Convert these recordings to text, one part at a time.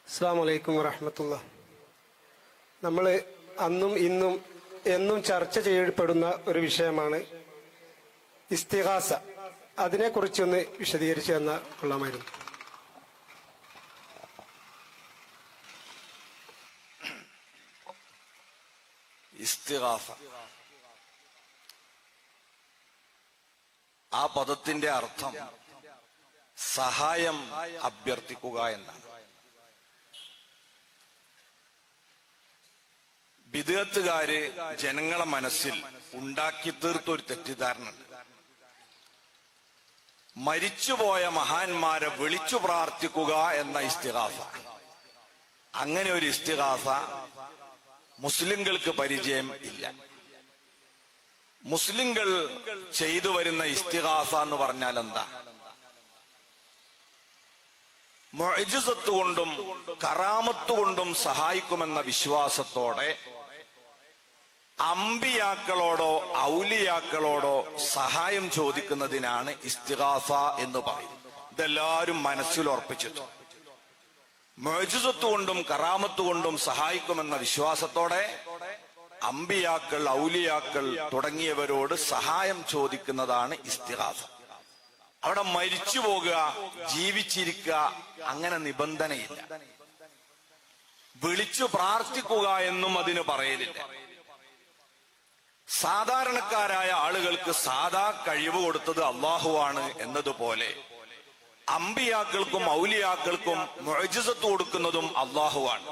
അസ്സലാമു അലൈക്കും വറഹ്മത്തുള്ളാഹി. നമ്മൾ അന്നും ഇന്നും എന്നും ചർച്ച ചെയ്യപ്പെടുന്ന ഒരു വിഷയമാണ് ഇസ്തിഗാസ. അതിനെക്കുറിച്ചൊന്ന് വിശദീകരിച്ചു തന്നാൽ കൊള്ളാമായിരുന്നു. ഇസ്തിഗാസ, ആ പദത്തിന്റെ അർത്ഥം സഹായം അഭ്യർത്ഥിക്കുക എന്നാണ്. ബിദ്അത്തുകാര് ജനങ്ങളെ മനസ്സിൽ ഉണ്ടാക്കി തീർത്തൊരു തെറ്റിദ്ധാരണ ഉണ്ട്. മരിച്ചുപോയ മഹാന്മാരെ വിളിച്ചു പ്രാർത്ഥിക്കുക എന്ന ഇസ്തിഗാസ, അങ്ങനെ ഒരു ഇസ്തിഗാസ മുസ്ലിങ്ങൾക്ക് പരിചയം ഇല്ല. മുസ്ലിങ്ങൾ ചെയ്തു വരുന്ന ഇസ്തിഗാസ എന്ന് പറഞ്ഞാൽ എന്താ? മുഅ്ജിസത്ത് കൊണ്ടും കറാമത്ത് കൊണ്ടും സഹായിക്കുമെന്ന വിശ്വാസത്തോടെ അമ്പിയാക്കളോടോ ഔലിയാക്കളോടോ സഹായം ചോദിക്കുന്നതിനാണ് ഇസ്തിഗാസ എന്ന് പറയുന്നത്. ഇതെല്ലാവരും മനസ്സിൽ ഉറപ്പിച്ചിട്ടു. മുഅ്ജിസത്ത് കൊണ്ടും കറാമത്ത് കൊണ്ടും സഹായിക്കുമെന്ന വിശ്വാസത്തോടെ അമ്പിയാക്കൾ, ഔലിയാക്കൾ തുടങ്ങിയവരോട് സഹായം ചോദിക്കുന്നതാണ് ഇസ്തിഗാസ. അവിടെ മരിച്ചു പോകുക, ജീവിച്ചിരിക്കുക അങ്ങനെ നിബന്ധനയില്ല. വിളിച്ചു പ്രാർത്ഥിക്കുക എന്നും അതിന് പറയലില്ല. സാധാരണക്കാരായ ആളുകൾക്ക് സാധാ കഴിവ് കൊടുത്തത് അള്ളാഹുവാണ് എന്നതുപോലെ അമ്പിയാക്കൾക്കും ഔലിയാക്കൾക്കും മുഅ്ജിസത്ത് കൊടുക്കുന്നതും അള്ളാഹുവാണ്.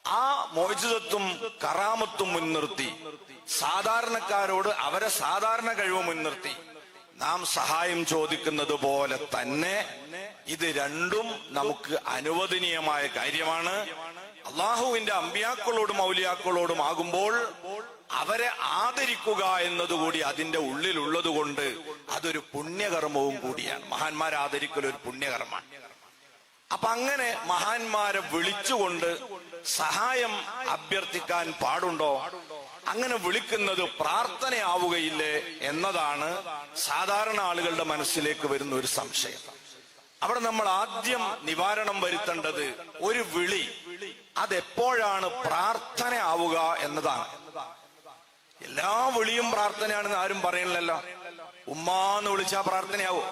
ആ മുഅ്ജിസത്തും കറാമത്തും മുൻനിർത്തി സാധാരണക്കാരോട് അവരെ സാധാരണ കഴിവ് മുൻനിർത്തി നാം സഹായം ചോദിക്കുന്നത് പോലെ തന്നെ ഇത് രണ്ടും നമുക്ക് അനുവദനീയമായ കാര്യമാണ്. അള്ളാഹുവിന്റെ അമ്പിയാക്കളോടും ഔലിയാക്കളോടും ആകുമ്പോൾ അവരെ ആദരിക്കുക എന്നതുകൂടി അതിന്റെ ഉള്ളിലുള്ളത് കൊണ്ട് അതൊരു പുണ്യകർമ്മവും കൂടിയാണ്. മഹാന്മാരെ ആദരിക്കൽ ഒരു പുണ്യകർമ്മമാണ്. അപ്പൊ അങ്ങനെ മഹാന്മാരെ വിളിച്ചുകൊണ്ട് സഹായം അഭ്യർത്ഥിക്കാൻ പാടുണ്ടോ? അങ്ങനെ വിളിക്കുന്നത് പ്രാർത്ഥനയാവുകയില്ലേ എന്നതാണ് സാധാരണ ആളുകളുടെ മനസ്സിലേക്ക് വരുന്ന ഒരു സംശയം. അവിടെ നമ്മൾ ആദ്യം നിവാരണം വരുത്തേണ്ടത് ഒരു വിളി അതെപ്പോഴാണ് പ്രാർത്ഥന ആവുക എന്നതാണ്. എല്ലാ വിളിയും പ്രാർത്ഥനയാണെന്ന് ആരും പറയണില്ലല്ലോ. ഉമ്മാന്ന് വിളിച്ചാ പ്രാർത്ഥനയാവോ?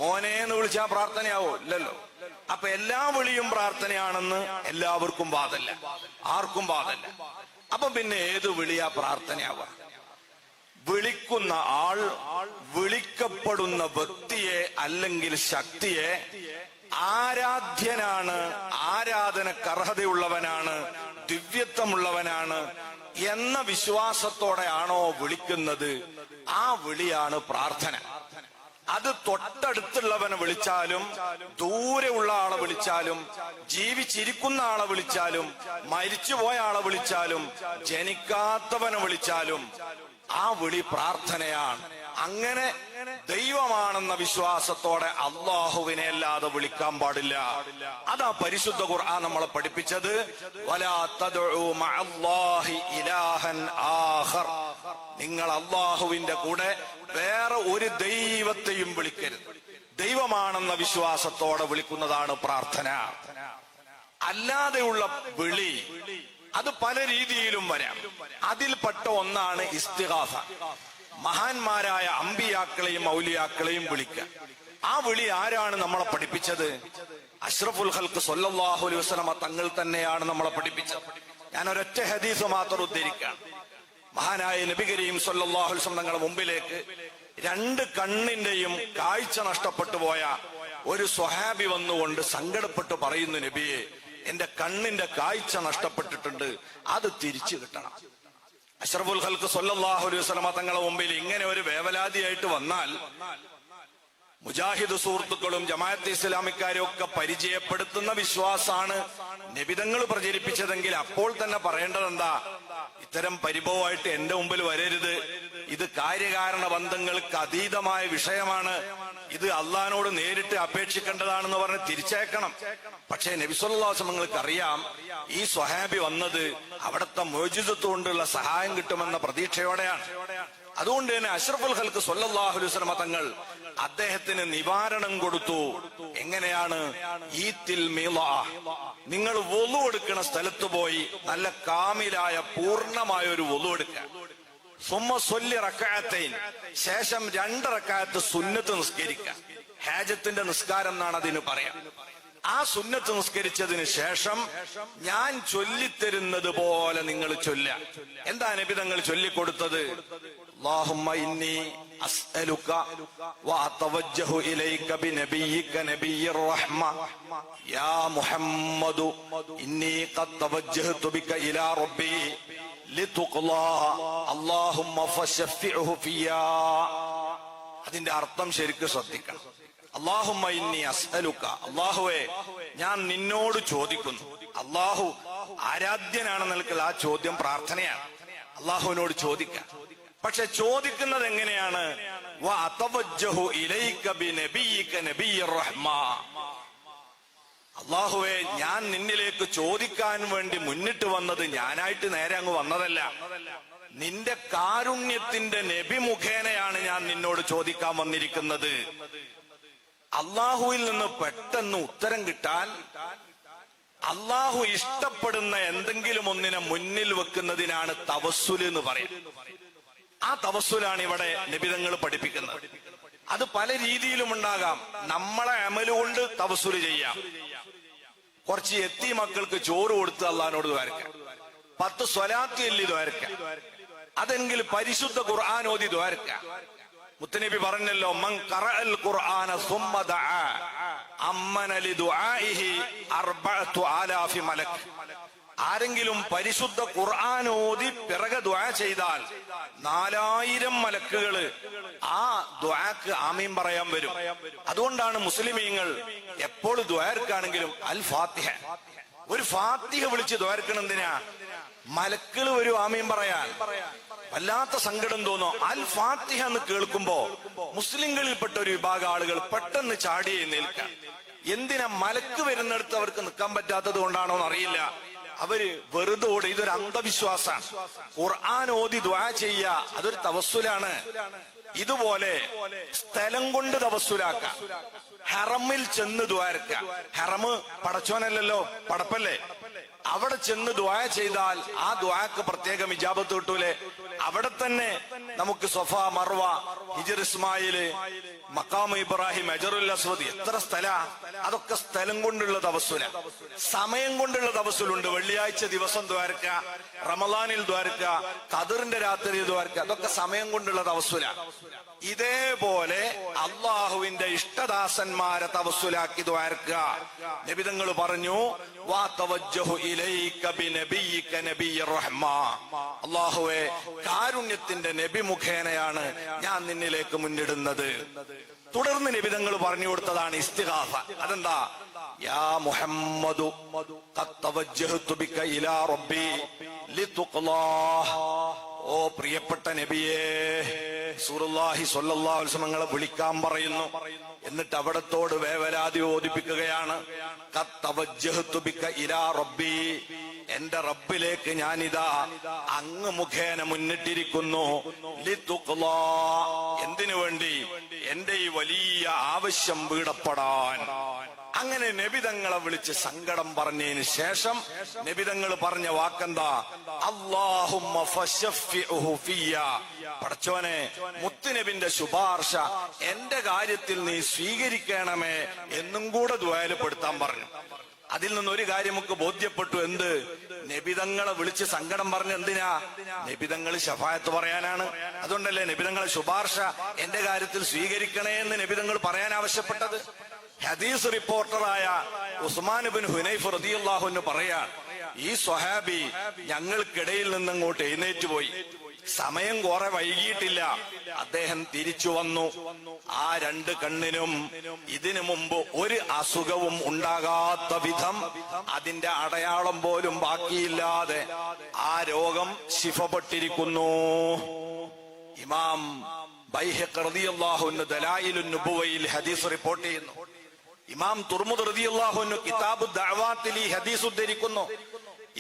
മോനേന്ന് വിളിച്ചാ പ്രാർത്ഥനയാവോ? ഇല്ലല്ലോ. അപ്പൊ എല്ലാ വിളിയും പ്രാർത്ഥനയാണെന്ന് എല്ലാവർക്കും വാദല്ല, ആർക്കും വാദല്ല. അപ്പൊ പിന്നെ ഏത് വിളിയാ പ്രാർത്ഥനയാവുക? വിളിക്കുന്ന ആൾ വിളിക്കപ്പെടുന്ന വ്യക്തിയെ അല്ലെങ്കിൽ ശക്തിയെ ആരാധ്യനാണ്, ആരാധനക്ക് അർഹതയുള്ളവനാണ്, ദിവ്യത്വമുള്ളവനാണ് എന്ന വിശ്വാസത്തോടെയാണോ വിളിക്കുന്നത്, ആ വിളിയാണ് പ്രാർത്ഥന. അത് തൊട്ടടുത്തുള്ളവനെ വിളിച്ചാലും ദൂരെയുള്ള ആളെ വിളിച്ചാലും ജീവിച്ചിരിക്കുന്ന ആളെ വിളിച്ചാലും മരിച്ചുപോയ ആളെ വിളിച്ചാലും ജനിക്കാത്തവനെ വിളിച്ചാലും ആ വിളി പ്രാർത്ഥനയാണ്. അങ്ങനെ ദൈവമാണെന്ന വിശ്വാസത്തോടെ അള്ളാഹുവിനെ അല്ലാതെ വിളിക്കാൻ പാടില്ല. അതാ പരിശുദ്ധ ഖുർആൻ നമ്മളെ പഠിപ്പിച്ചത്. വലാ തദ്ഉ മഅല്ലാഹി ഇലാഹൻ ആഖർ, നിങ്ങൾ അള്ളാഹുവിന്റെ കൂടെ വേറെ ഒരു ദൈവത്തെയും വിളിക്കരുത്. ദൈവമാണെന്ന വിശ്വാസത്തോടെ വിളിക്കുന്നതാണ് പ്രാർത്ഥന. അല്ലാതെയുള്ള വിളി അത് പല രീതിയിലും വരാം. അതിൽപ്പെട്ട ഒന്നാണ് ഇസ്തിഗാസ. മഹാന്മാരായ അമ്പിയാക്കളെയും ഔലിയാക്കളെയും വിളിക്കുക. ആ വിളി ആരാണ് നമ്മളെ പഠിപ്പിച്ചത്? അഷ്റഫുൽ ഖൽഖ് സ്വല്ലല്ലാഹു അലൈഹി വസല്ലം തങ്ങൾ തന്നെയാണ് നമ്മളെ പഠിപ്പിച്ചത്. ഞാൻ ഒരൊറ്റ ഹദീസ് മാത്രം ഉദ്ധരിക്കാം. മഹാനായ നബി കരീം സ്വല്ലല്ലാഹു അലൈഹി വസല്ലം തങ്ങളുടെ മുമ്പിലേക്ക് രണ്ട് കണ്ണിന്റെയും കാഴ്ച നഷ്ടപ്പെട്ടു പോയ ഒരു സ്വഹാബി വന്നുകൊണ്ട് സങ്കടപ്പെട്ട് പറയുന്നു, നബിയെ, എന്റെ കണ്ണിന്റെ കാഴ്ച നഷ്ടപ്പെട്ടിട്ടുണ്ട്, അത് തിരിച്ചു കിട്ടണം. അഷ്റഫുൽ ഖൽഖ് സ്വല്ലല്ലാഹു അലൈഹി വസല്ലം തങ്ങളുടെ മുമ്പിൽ ഇങ്ങനെ ഒരു വേവലാതിയായിട്ട് വന്നാൽ മുജാഹിദ് സുഹൃത്തുക്കളും ജമാഅത്തെ ഇസ്ലാമിക്കാരും ഒക്കെ പരിചയപ്പെടുത്തുന്ന വിശ്വാസാണ് നബിതങ്ങൾ പ്രചരിപ്പിച്ചതെങ്കിൽ അപ്പോൾ തന്നെ പറയേണ്ടത് എന്താ? ഇത്തരം പരിഭവമായിട്ട് എന്റെ മുമ്പിൽ വരരുത്, ഇത് കാര്യകാരണ ബന്ധങ്ങൾക്ക് അതീതമായ വിഷയമാണ്, ഇത് അള്ളഹാനോട് നേരിട്ട് അപേക്ഷിക്കേണ്ടതാണെന്ന് പറഞ്ഞ് തിരിച്ചയക്കണം. പക്ഷേ നബി സല്ലല്ലാഹു അലൈഹി വസല്ലം നിങ്ങൾക്ക് അറിയാം, ഈ സ്വഹാബി വന്നത് അവിടുത്തെ മുഅ്ജിസത്ത് കൊണ്ടുള്ള സഹായം കിട്ടുമെന്ന പ്രതീക്ഷയോടെയാണ്. അതുകൊണ്ട് തന്നെ അഷ്റഫുൽ ഖൽഖ് സ്വല്ലല്ലാഹു അലൈഹി വസല്ലം തങ്ങൾ അദ്ദേഹത്തിന് നിവാരണം കൊടുത്തു. എങ്ങനെയാണ്? ഈത്തിൽ മീളാ, നിങ്ങൾ വുളു എടുക്കുന്ന സ്ഥലത്ത് പോയി നല്ല കാമിലായ പൂർണ്ണമായ ഒരു വുളു എടുക്കുക. സുമ്മ സ്വല്ലി റക്അത്തൈൻ, ശേഷം 2 റക്അത്ത് സുന്നത്ത് നിസ്കരിക്കുക. ഹാജത്തിന്റെ നിസ്കാരം എന്നാണ് അതിന് പറയാം. ആ സുന്നത്ത് നിസ്കരിച്ചതിന് ശേഷം ഞാൻ ചൊല്ലിത്തരുന്നത് പോലെ നിങ്ങൾ ചൊല്ലുക. എന്താ നബി തങ്ങൾ ചൊല്ലിക്കൊടുത്തത്? അല്ലാഹുമ്മ ഇന്നി അസ്അലുക വഅതവജ്ജഹു ഇലൈക ബിനബിയിക നബിയ്യിർ റഹ്മ യാ മുഹമ്മദു ഇന്നി ഖദ് തവജ്ജഹതു ബിക ഇലാ റബ്ബി ലിതുഖ്ലാ അല്ലാഹുമ്മ ഫശഫിഉഹു ഫിയാ. അതിന്റെ അർത്ഥം ശരിക്കും ശ്രദ്ധിക്കണം. അല്ലാഹുമ്മ ഇന്നി അസ്അലുക, അല്ലാഹുവേ ഞാൻ നിന്നോട് ചോദിക്കുന്നു. അല്ലാഹു ആരാധ്യനാണെന്ന് നിൽക്കൽ ആ ചോദ്യം പ്രാർത്ഥനയാണ്. അല്ലാഹുവിനോട് ചോദിക്കാം. പക്ഷെ ചോദിക്കുന്നത് എങ്ങനെയാണ്? വഅതവജ്ജഹു ഇലൈക ബിനബിയിക നബിയ്യിർ റഹ്മ, അല്ലാഹുവേ ഞാൻ നിന്നിലേക്ക് ചോദിക്കാൻ വേണ്ടി മുന്നിട്ട് വന്നത് ഞാനായിട്ട് നേരെ അങ്ങ് വന്നതല്ല. നിന്റെ കാരുണ്യത്തിന്റെ നബി മുഖേനയാണ് ഞാൻ നിന്നോട് ചോദിക്കാൻ വന്നിരിക്കുന്നത്. അള്ളാഹുവിൽ നിന്ന് പെട്ടെന്ന് ഉത്തരം കിട്ടാൻ അള്ളാഹു ഇഷ്ടപ്പെടുന്ന എന്തെങ്കിലും ഒന്നിനെ മുന്നിൽ വെക്കുന്നതിനാണ് തവസ്സുല് എന്ന് പറയും. ആ തവസ്സുലാണ് ഇവിടെ നബിതങ്ങൾ പഠിപ്പിക്കുന്നത്. അത് പല രീതിയിലും ഉണ്ടാകാം. നമ്മളെ അമലുകൊണ്ട് തവസ്സുല് ചെയ്യാം. കുറച്ച് എത്തി മക്കൾക്ക് ചോറ് കൊടുത്ത് അള്ളാഹിനോട് ദ്വാരക്കാം. 10 സ്വലാത്ത് ചൊല്ലി ദ്വാരക്കാം. അതെങ്കിൽ പരിശുദ്ധ ഖുർആൻ ഓതി ദ്വാരക്കാം. മുത്തനബി പറഞ്ഞല്ലോ, മൻ ഖറഅൽ ഖുർആന സുമ്മ ദഅ അമ്മന ലിദുആഇഹി 4000 മലക്ക്. ആരെങ്കിലും പരിശുദ്ധ ഖുർആൻ ഓതി പിറകെ ദുആ ചെയ്താൽ 4000 മലക്കുകള് ആ ദുആക്ക് ആമീൻ പറയാൻ വരും. അതുകൊണ്ടാണ് മുസ്ലിമീങ്ങൾ എപ്പോൾ ദുആർക്കാണെങ്കിലും അൽ ഫാത്തിഹ, ഒരു ഫാത്തിഹ വിളിച്ച് ദുആർക്കണം. എന്തിനാ? മലക്കുകൾ വരും ആമീൻ പറയാൻ. വല്ലാത്ത സങ്കടം തോന്നും അൽ ഫാത്തിഹ എന്ന് കേൾക്കുമ്പോ. മുസ്ലിങ്ങളിൽപ്പെട്ട ഒരു വിഭാഗം ആളുകൾ പെട്ടെന്ന് ചാടി നിൽക്കാം. എന്തിനാ? മലക്ക് വരുന്നിടത്ത് അവർക്ക് നിൽക്കാൻ പറ്റാത്തത് കൊണ്ടാണോ എന്നറിയില്ല. അവര് വെറുതെ ഓടി. ഇതൊരു അന്ധവിശ്വാസമാണ്. ഖുർആൻ ഓതി ദുആ ചെയ്യ, അതൊരു തവസ്സുലാണ്. ഇതുപോലെ സ്ഥലം കൊണ്ട് തവസ്സുലാക്കാം. ഹറമിൽ ചെന്ന് ദുആർക്ക. ഹറമ് പടച്ചോനല്ലല്ലോ, പടപ്പല്ലേ. അവിടെ ചെന്ന് ദുആ ചെയ്താൽ ആ ദുആക്ക് പ്രത്യേകം ഇജാബത്ത് കിട്ടൂലേ. അവിടെ തന്നെ നമുക്ക് സൊഫ, മർവ, ഹിജർ ഇസ്മായില്, മഖാം ഇബ്രാഹിം, ഹജറുൽ അസ്വദ്, എത്ര സ്ഥല. അതൊക്കെ സ്ഥലം കൊണ്ടുള്ള തവസ്സുല. സമയം കൊണ്ടുള്ള തവസ്സുലുണ്ട്. വെള്ളിയാഴ്ച ദിവസം ദ്വാരക്ക, റമളാനിൽ ദ്വാരക്ക, ഖദറിന്റെ രാത്രി ദ്വാരക്ക, അതൊക്കെ സമയം കൊണ്ടുള്ള തവസ്സുല. ഇതേപോലെ അള്ളാഹുവിന്റെ ഇഷ്ടദാസന്മാരെ തവസ്സുലാക്കി ദ്വാരക്ക. നബിതങ്ങൾ പറഞ്ഞു, വതവജ്ജഹു ഇലൈക ബിനബിയിക നബിയ്യിർ റഹ്മ, അല്ലാഹുവേ കാരുണ്യത്തിന്റെ നബി മുഖേനയാണ് ഞാൻ നിന്നിലേക്ക് മുന്നിടുന്നത്. തുടർന്ന് നബിതങ്ങൾ പറഞ്ഞു കൊടുത്തതാണ് ഇസ്തിഗാസ. അതെന്താ? യാ മുഹമ്മദു ഖദ് തവജ്ജഹതു ബിക ഇലാ റബ്ബി ലിതുഖ്ലാ. ഓ പ്രിയപ്പെട്ട നബിയേ, റസൂലുള്ളാഹി സ്വല്ലല്ലാഹു അലൈഹി വസല്ലം നിങ്ങളെ വിളിക്കാൻ പറയുന്നു. എന്നിട്ട് അവിടത്തോട് വേവലാതി ഓദിപ്പിക്കുകയാണ്. ഖദ് തവജ്ജഹതു ബിക ഇലാ റബ്ബി, എന്റെ റബ്ബിലേക്ക് ഞാനിതാ അങ്ങ് മുഖേന മുന്നിട്ടിരിക്കുന്നു. ലിതുഖ്ലാ, എന്തിനു വേണ്ടി? എന്റെ ഈ വലിയ ആവശ്യം വീടപ്പെടാൻ. അങ്ങനെ നബിതങ്ങളെ വിളിച്ച് സങ്കടം പറഞ്ഞതിന് ശേഷം നബിതങ്ങൾ പറഞ്ഞ വാക്കെന്താ? അല്ലാഹുമ്മ ഫശഫിഉഹു ഫിയ, പടച്ചോനെ മുത്തുനബിന്റെ ശുപാർശ എന്റെ കാര്യത്തിൽ നീ സ്വീകരിക്കണമേ എന്നും കൂടെ ദുആയിൽപ്പെടുത്താൻ പറഞ്ഞു. അതിൽ നിന്നൊരു കാര്യം നമുക്ക് ബോധ്യപ്പെട്ടു. എന്ത്? നബിതങ്ങളെ വിളിച്ച് സങ്കടം പറഞ്ഞ എന്തിനാ? നബിതങ്ങൾ ശഫായത്ത് പറയാനാണ്. അതുകൊണ്ടല്ലേ നബിതങ്ങളെ ശുപാർശ എന്റെ കാര്യത്തിൽ സ്വീകരിക്കണേ എന്ന് നബിതങ്ങൾ പറയാൻ ആവശ്യപ്പെട്ടത്. ഹദീസ് റിപ്പോർട്ടറായ ഉസ്മാൻ ഇബ്നു ഹുനൈഫ് റളിയല്ലാഹു അൻഹു പറയാ, ഈ സ്വഹാബി ഞങ്ങൾക്കിടയിൽ നിന്നങ്ങോട്ട് എഴുന്നേറ്റ് പോയി. സമയം കുറെ വൈകിയിട്ടില്ല. അദ്ദേഹം തിരിച്ചു വന്നു. ആ 2 കണ്ണിനും ഇതിനു മുമ്പ് ഒരു അസുഖവും ഉണ്ടാകാത്ത വിധം അതിന്റെ അടയാളം പോലും ബാക്കിയില്ലാതെ ആ രോഗം ശിഫപ്പെട്ടിരിക്കുന്നു. ഇമാം ബൈഹഖി റളിയല്ലാഹു അൻഹു ദലായിലുൻ നുബുവയിൽ ഹദീസ് റിപ്പോർട്ട് ചെയ്യുന്നു. ഇമാം തുർമുദി റളിയല്ലാഹു അൻഹു കിതാബു ദഅവാത്തിൽ ഈ ഹദീസ് ഉദ്ധരിക്കുന്നു.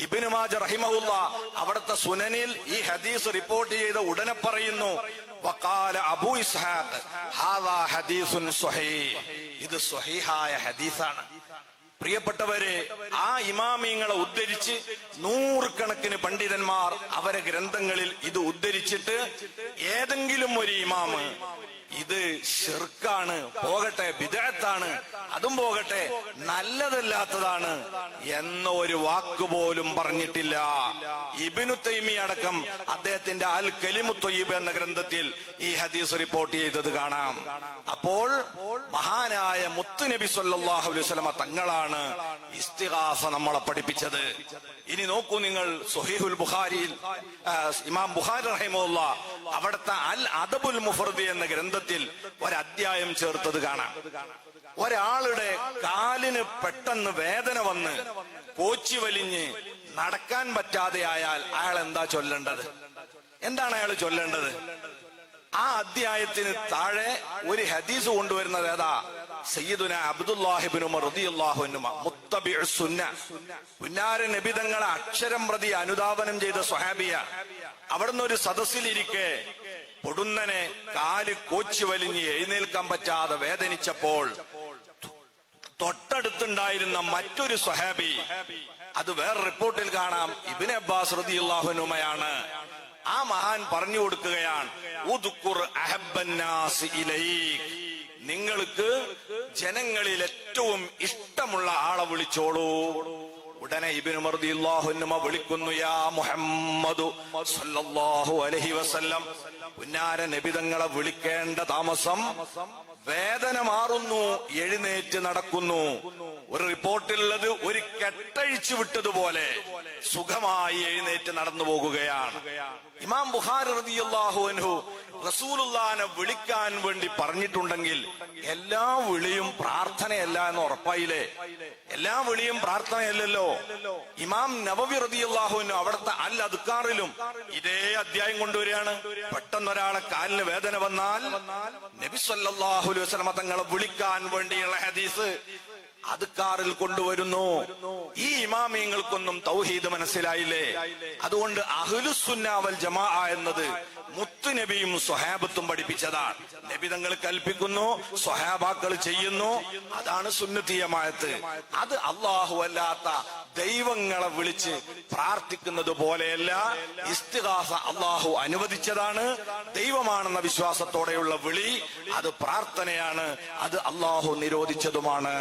ഇബ്നു മാജ റഹിമഹുല്ലാ അവിടുത്തെ സുനനിൽ ഈ ഹദീസ് റിപ്പോർട്ട് ചെയ്ത ഉടനെ പറയുന്നു, വഖാല അബൂ ഇസ്ഹാഖ് ഹാദാ ഹദീസുൻ സ്വഹീഹ്, ഇത് സ്വഹീഹായ ഹദീസാണ്. പ്രിയപ്പെട്ടവരെ, ആ ഇമാമിങ്ങളെ ഉദ്ധരിച്ച് നൂറുകണക്കിന് പണ്ഡിതന്മാർ അവരെ ഗ്രന്ഥങ്ങളിൽ ഇത് ഉദ്ധരിച്ചിട്ട് ഏതെങ്കിലും ഒരു ഇമാമ് ഇത് ശിർക്കാണ്, പോകട്ടെ ബിദ്അത്താണ്, അതും പോകട്ടെ നല്ലതല്ലാത്തതാണ് എന്ന ഒരു വാക്കുപോലും പറഞ്ഞിട്ടില്ല. ഇബ്നു തൈമിയ്യ അടക്കം അദ്ദേഹത്തിന്റെ അൽ കലിമു ത്വയ്യിബ് എന്ന ഗ്രന്ഥത്തിൽ ഈ ഹദീസ് റിപ്പോർട്ട് ചെയ്തത് കാണാം. അപ്പോൾ മഹാനായ മുത്തുനബി സല്ലല്ലാഹു അലൈഹി വസല്ലമ തങ്ങളാണ് ഇസ്തിഗാസ നമ്മളെ പഠിപ്പിച്ചത്. ഇനി നോക്കൂ നിങ്ങൾ, സ്വഹീഹുൽ ബുഖാരിയിൽ ഇമാം ബുഖാരി റഹിമഹുല്ലാ അവിടുത്തെ അൽ അദബുൽ മുഫ്രദ് എന്ന ഗ്രന്ഥത്തിൽ ഒരധ്യായം ചേർത്തത് കാണാം. ഒരാളുടെ കാലിന് പെട്ടെന്ന് വേദന വന്ന് കോച്ചി വലിഞ്ഞ് നടക്കാൻ പറ്റാതെ ആയാൽ അയാൾ എന്താ ചൊല്ലേണ്ടത്? എന്താണ് അയാൾ ചൊല്ലേണ്ടത്? ആ അധ്യായത്തിന് താഴെ ഒരു ഹദീസ് കൊണ്ടുവരുന്നത് ഏതാ? സയ്യിദുന അബ്ദുല്ലാഹി ഇബ്നു ഉമർ റളിയല്ലാഹു അൻഹുമ മുത്തബിഉസ് സുന്ന, പുന്നാര നബി തങ്ങളെ അക്ഷരം പ്രതി അനുധാവനം ചെയ്ത സ്വഹാബിയ. അവിടുന്ന് ഒരു സദസ്സിലിരിക്കെ പൊടുന്നനെ കാല് കോച്ചി വലിഞ്ഞ് എഴുന്നേൽക്കാൻ പറ്റാതെ വേദനിച്ചപ്പോൾ തൊട്ടടുത്തുണ്ടായിരുന്ന മറ്റൊരു സ്വഹാബി, അത് വേറെ റിപ്പോർട്ടിൽ കാണാം ഇബ്നു അബ്ബാസ് റളിയല്ലാഹു അൻഹുമയാണ്, ആ മഹാൻ പറഞ്ഞു കൊടുക്കുകയാണ്, ഉദ്കുർ അഹബ്ബന്നാസ് ഇലൈക്, നിങ്ങൾക്ക് ജനങ്ങളിൽ ഏറ്റവും ഇഷ്ടമുള്ള ആളെ വിളിച്ചോളൂ. ഉടനെ ഇബ്നു ഉമർ റളിയല്ലാഹു അൻഹു വിളിക്കുന്നു, യാ മുഹമ്മദു സല്ലല്ലാഹു അലൈഹി വസല്ലം. പുന്നാര നബി തങ്ങളെ വിളിക്കേണ്ട താമസം, വേദന മാറുന്നു, എഴുന്നേറ്റ് നടക്കുന്നു. ഒരു റിപ്പോർട്ടിലുള്ളത് ഒരു കെട്ടഴിച്ചു വിട്ടതുപോലെ സുഖമായി എഴുന്നേറ്റ് നടന്നു പോകുകയാണ്. ഇമാം ബുഖാരി റളിയല്ലാഹു അൻഹു റസൂലുള്ളാഹിനെ വിളിക്കാൻ വേണ്ടി പറഞ്ഞിട്ടുണ്ടെങ്കിൽ എല്ലാ വിളിയും പ്രാർത്ഥനയല്ല എന്ന് ഉറപ്പായില്ലേ? എല്ലാ വിളിയും പ്രാർത്ഥനയല്ലല്ലോ. ഇമാം നവവി റളിയല്ലാഹു അൻഹു അവിടുത്തെ അൽ അദ്കാറിലും ഇതേ അധ്യായം കൊണ്ടുവരികയാണ്. പെട്ടെന്ന് ഒരാളെ കാലിന് വേദന വന്നാൽ നബി സല്ലല്ലാഹു അലൈഹി വസല്ലം തങ്ങളെ വിളിക്കാൻ വേണ്ടിയുള്ള ഹദീസ് അദ്കാറിൽ കൊണ്ടുവരുന്നു. ഈ ഇമാമിയങ്ങൾക്കൊന്നും തൗഹീദ് മനസ്സിലായില്ലേ? അതുകൊണ്ട് അഹ്ലുസുന്ന വൽ ജമാഅ എന്നത് മുത്തുനബിയും സ്വഹാബത്തും പഠിപ്പിച്ചതാണ്. നബി തങ്ങൾ കൽപ്പിക്കുന്നു, സ്വഹാബാക്കൾ ചെയ്യുന്നു, അതാണ് സുന്നത്തി ജമാഅത്ത്. അത് അല്ലാഹു അല്ലാത്ത ദൈവങ്ങളെ വിളിച്ച് പ്രാർത്ഥിക്കുന്നത് പോലെയല്ല. ഇസ്തിഗാസ അല്ലാഹു അനുവദിച്ചതാണ്. ദൈവമാണെന്ന വിശ്വാസത്തോടെയുള്ള വിളി അത് പ്രാർത്ഥനയാണ്, അത് അല്ലാഹു നിരോധിച്ചതുമാണ്.